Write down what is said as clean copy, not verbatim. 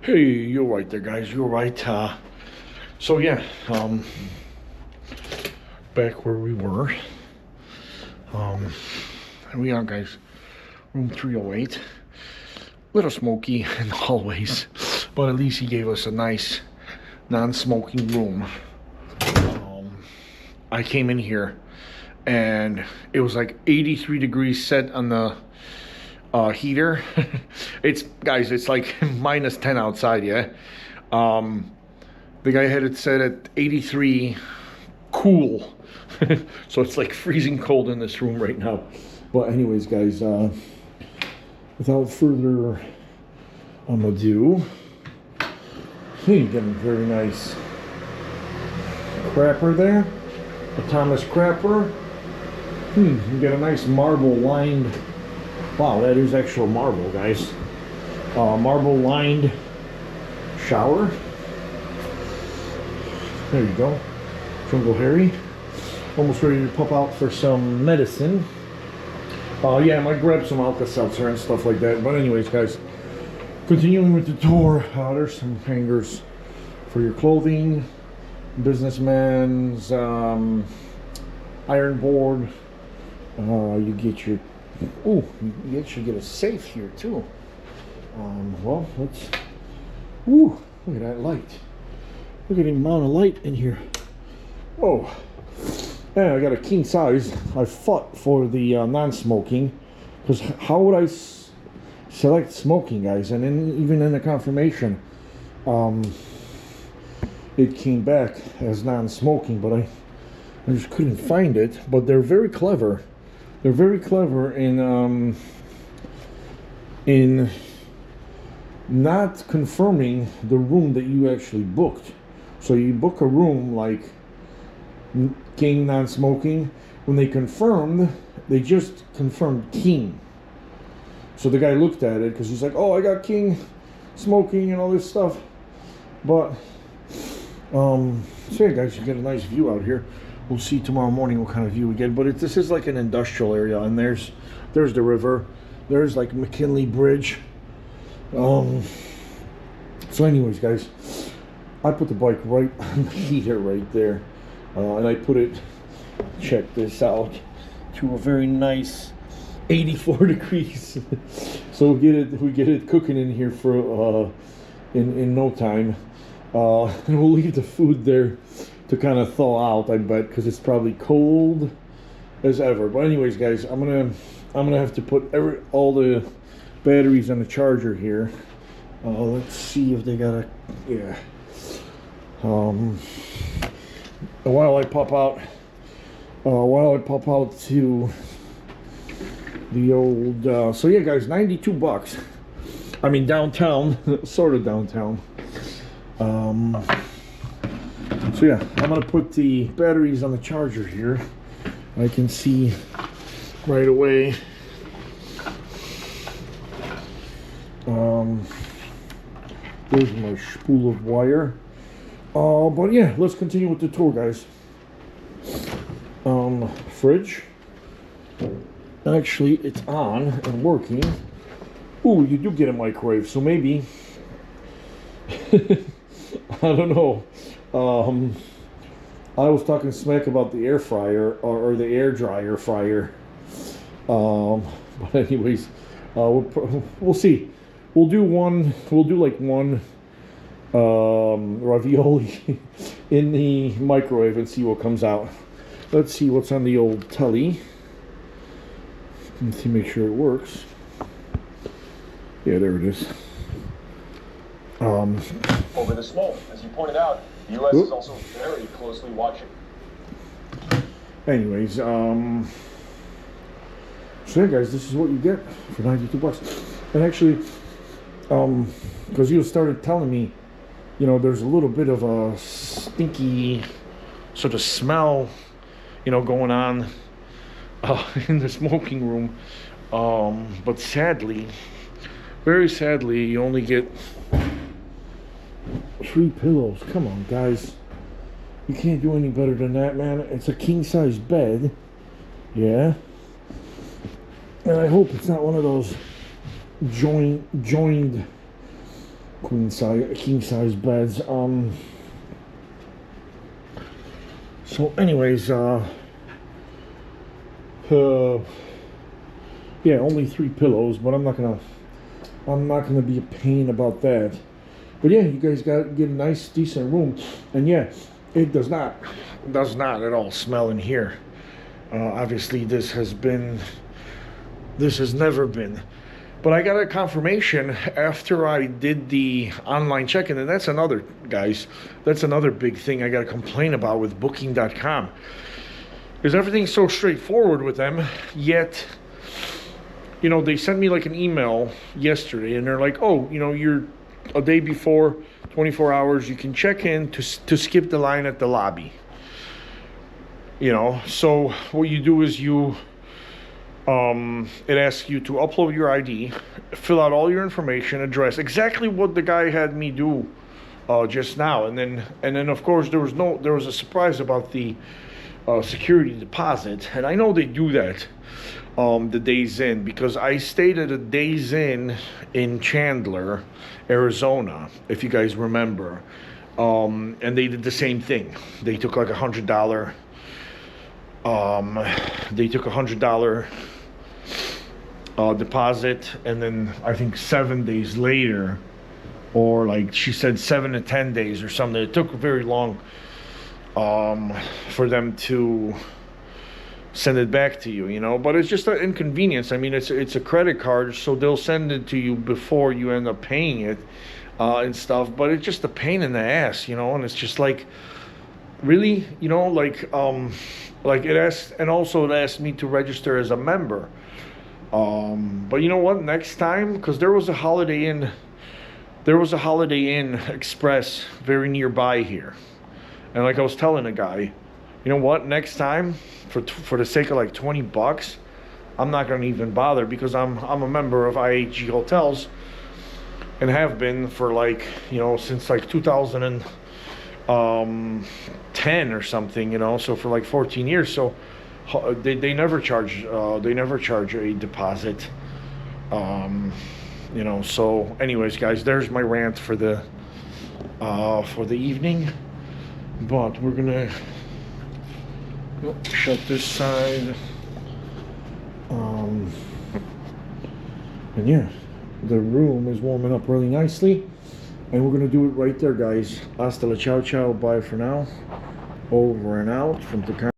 Hey, you're right there, guys. You're right. So yeah, back where we were. Here we are, guys. Room 308. Little smoky in the hallways, but at least he gave us a nice non-smoking room. I came in here and it was like 83 degrees set on the heater. It's like minus 10 outside. Yeah. The guy had it set at 83 cool. So it's like freezing cold in this room right now. But anyways, guys, without further ado, you get a very nice crapper there, a Thomas crapper. You get a nice marble lined. Wow, that is actual marble, guys. Marble lined shower. There you go. Jungle Harry. Almost ready to pop out for some medicine. Yeah, I might grab some Alka-Seltzer and stuff like that. But anyways, guys, continuing with the tour. There's some hangers for your clothing. Businessman's iron board. You get your... Ooh, you actually get a safe here too. Well, let's... Ooh, look at that light. Look at the amount of light in here. Whoa. Yeah, I got a king size. I fought for the non-smoking, because how would I select smoking, guys? And then even in the confirmation, it came back as non-smoking, but I just couldn't find it. But they're very clever. They're very clever in not confirming the room that you actually booked. So you book a room like king non-smoking. When they confirmed, they just confirmed king. So the guy looked at it because he's like, oh, I got king smoking and all this stuff. But so yeah, guys, you get a nice view out here. We'll see tomorrow morning what kind of view we get. But this is like an industrial area, and there's the river. There's like McKinley Bridge. So anyways, guys, I put the bike right on the heater right there. And I put it, check this out, to a very nice 84 degrees. So we get it cooking in here for in no time. And we'll leave the food there to kind of thaw out, I bet, because it's probably cold as ever. But anyways, guys, I'm gonna have to put all the batteries on the charger here. Let's see if they got a while I pop out to the old so yeah, guys, 92 bucks. I mean, downtown, sort of downtown. So yeah, I'm gonna put the batteries on the charger here. I can see right away. There's my spool of wire. But yeah, let's continue with the tour, guys. Fridge. Actually, it's on and working. Ooh, you do get a microwave, so maybe. I don't know. I was talking smack about the air fryer or the air dryer fryer. But anyways, we'll see. We'll do like one ravioli in the microwave and see what comes out. Let's see what's on the old telly. Let's see, make sure it works. Yeah, there it is. Over this wall, as you pointed out, the U.S. is also very closely watching. Anyways, so yeah, guys, this is what you get for 92 bucks. And actually, because you started telling me, you know, there's a little bit of a stinky sort of smell, you know, going on in the smoking room. But sadly, very sadly, you only get 3 pillows. Come on, guys. You can't do any better than that, man. It's a king-size bed. Yeah. And I hope it's not one of those joined king size beds. So anyways, yeah, only 3 pillows, but I'm not gonna be a pain about that. But yeah, you guys get a nice, decent room, and yeah, it does not at all smell in here. Obviously, this has never been. But I got a confirmation after I did the online check-in, and that's another big thing I got to complain about with Booking.com. Because everything's so straightforward with them, yet, you know, they sent me like an email yesterday, and they're like, oh, you know, you're a day before, 24 hours, you can check in to skip the line at the lobby. You know, so what you do is it asks you to upload your ID, fill out all your information, address, exactly what the guy had me do just now, and then of course there was a surprise about the security deposit, and I know they do that the Days Inn, because I stayed at a Days Inn in Chandler, Arizona, if you guys remember, and they did the same thing. They took like $100. They took $100 deposit, and then I think 7 days later, or like she said 7 to 10 days or something. It took very long for them to send it back to you, you know. But it's just an inconvenience. I mean, it's a credit card, so they'll send it to you before you end up paying it and stuff. But it's just a pain in the ass, you know. And it's just like, really, you know, like it asked, and also it asked me to register as a member. But you know what? Next time, because there was a Holiday Inn Express very nearby here, and like I was telling a guy, you know what? Next time, for the sake of like $20, I'm not gonna even bother, because I'm a member of IHG Hotels, and have been for like, you know, since like 2010 or something, you know, so for like 14 years. So they never charge a deposit, you know. So anyways, guys, there's my rant for the evening. But we're gonna shut this side, and yeah, the room is warming up really nicely, and we're gonna do it right there, guys. Hasta la ciao ciao, bye for now, over and out from the